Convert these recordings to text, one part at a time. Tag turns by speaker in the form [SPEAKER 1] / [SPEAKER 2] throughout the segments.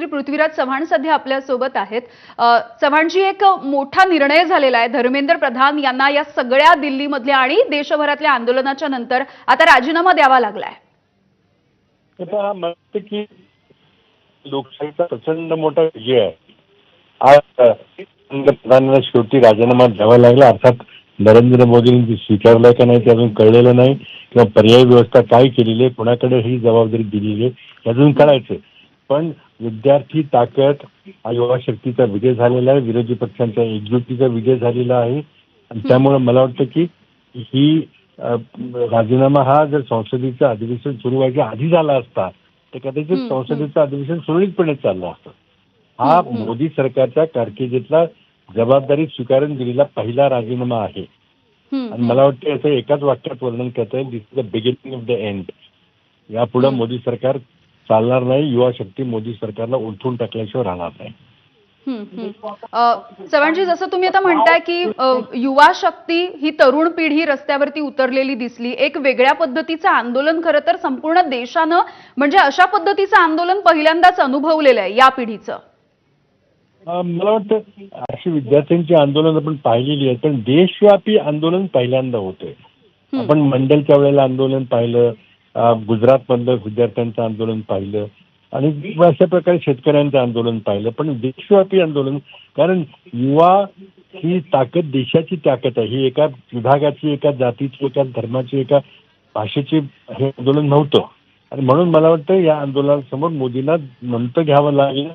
[SPEAKER 1] मंत्री पृथ्वीराज चव्हाण सध्या आपल्या सोबत आहेत। चव्हाणजी, एक मोठा निर्णय झालेला आहे। धर्मेंद्र प्रधान यांना या सगळ्या दिल्लीमधल्या आणि देशभरातल्या आंदोलनाच्या नंतर आता राजीनामा द्यावा लागलाय।
[SPEAKER 2] आता म्हणते की लोकशाहीचा प्रचंड मोठा विजय आहे। आज पंतप्रधानांना शेवटी राजीनामा द्यावा लागला। अर्थात नरेंद्र मोदींनी स्वीकारलाय का नाही ते अजून कळलेलं नाही, किंवा पर्यायी व्यवस्था काय केलेली आहे, कोणाकडे ही जबाबदारी दिलेली आहे हे अजून कळायचं। पण विद्यार्थी ताकद, युवा शक्तीचा विजय झालेला आहे, विरोधी पक्षांच्या एकजुटीचा विजय झालेला आहे। आणि त्यामुळे मला वाटतं की ही राजीनामा हा जर संसदेचं अधिवेशन सुरू व्हायच्या आधी झाला असता तर कदाचित संसदेचं अधिवेशन सुरळीतपणे चाललं असतं। हा मोदी सरकारच्या कारकिर्दीतला जबाबदारी स्वीकारून दिलेला पहिला राजीनामा आहे। आणि मला वाटतं याचं एकाच वाक्यात वर्णन करता येईल, this is the beginning of the end. यापुढे मोदी सरकार चालणार नाही, युवा शक्ती मोदी सरकारला उलथून टाकल्याशिवाय राहणार नाही।
[SPEAKER 1] चव्हाणजी, जसं तुम्ही आता म्हणताय की युवा शक्ती ही तरुण पिढी रस्त्यावरती उतरलेली दिसली, एक वेगळ्या पद्धतीचं आंदोलन खरं तर संपूर्ण देशानं म्हणजे अशा पद्धतीचं आंदोलन पहिल्यांदाच अनुभवलेलं आहे या पिढीचं।
[SPEAKER 2] मला वाटतं अशी विद्यार्थ्यांची आंदोलन आपण पाहिलेली आहेत, पण देशव्यापी आंदोलन पहिल्यांदा होतंय। आपण मंडलच्या वेळेला आंदोलन पाहिलं, गुजरात मधलं विद्यार्थ्यांचं आंदोलन पाहिलं, आणि अशा प्रकारे शेतकऱ्यांचं आंदोलन पाहिलं, पण देशव्यापी आंदोलन, कारण युवा ही ताकद देशाची ताकद आहे। ही एका विभागाची, एका जातीची, एका धर्माची, एका भाषेची हे आंदोलन नव्हतं। आणि म्हणून मला वाटतं या आंदोलनासमोर मोदींना नंतर घ्यावं लागलं,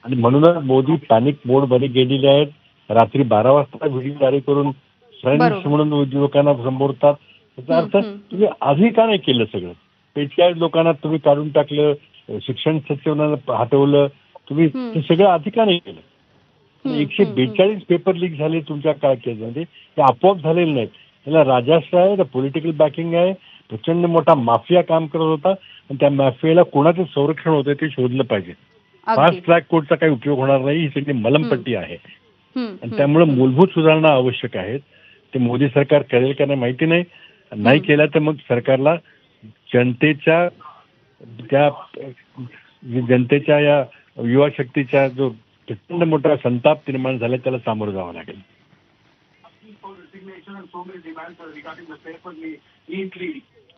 [SPEAKER 2] आणि म्हणूनच मोदी पॅनिक मोडमध्ये गेलेले आहेत। रात्री 12 वाजता व्हिडिओ जारी करून फ्रेंड्स म्हणून युवकांना संबोधतात। त्याचा अर्थ तुम्ही आधी का नाही केलं सगळं? 45 लोकांना तुम्ही काढून टाकलं, शिक्षण सचिवांना हटवलं, तुम्ही हे सगळं आधी का नाही केलं? 142 पेपर लीक झाले तुमच्या कारकिर्दीमध्ये, ते आपोआप झालेले नाहीत। त्याला राजस्व आहे, पॉलिटिकल बॅकिंग आहे, प्रचंड मोठा माफिया काम करत होता, आणि त्या माफियाला कोणाचं संरक्षण होतं ते शोधलं पाहिजे। फास्ट ट्रॅक कोर्टचा काही उपयोग होणार नाही, ही सगळी मलमपट्टी आहे। आणि त्यामुळे मूलभूत सुधारणा आवश्यक आहेत। ते मोदी सरकार करेल का नाही माहिती नाही, नाही केलं तर मग सरकारला जनतेच्या या युवा शक्तीच्या जो प्रचंड मोठा संताप निर्माण झाला त्याला सामोरं जावं लागेल।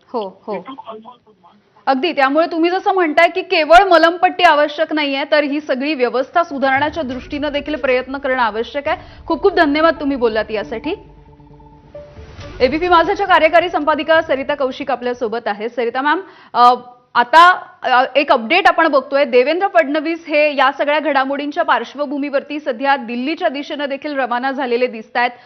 [SPEAKER 1] हो हो, अगदी। त्यामुळे तुम्ही जसं म्हणताय की केवळ मलमपट्टी आवश्यक नाहीये, तर ही सगळी व्यवस्था सुधारण्याच्या दृष्टीने देखील प्रयत्न करणं आवश्यक आहे। खूप खूप धन्यवाद तुम्ही बोललात यासाठी। एबीपी माझाच्या कार्यकारी संपादिका सरिता कौशिक आपल्या सोबत आहे। सरिता मॅम, आता एक अपडेट आपण बघतोय, देवेंद्र फडणवीस हे या सगळ्या घडामोडींच्या पार्श्वभूमीवरती सध्या दिल्लीच्या दिशेने देखील रवाना झालेले दिसतायत।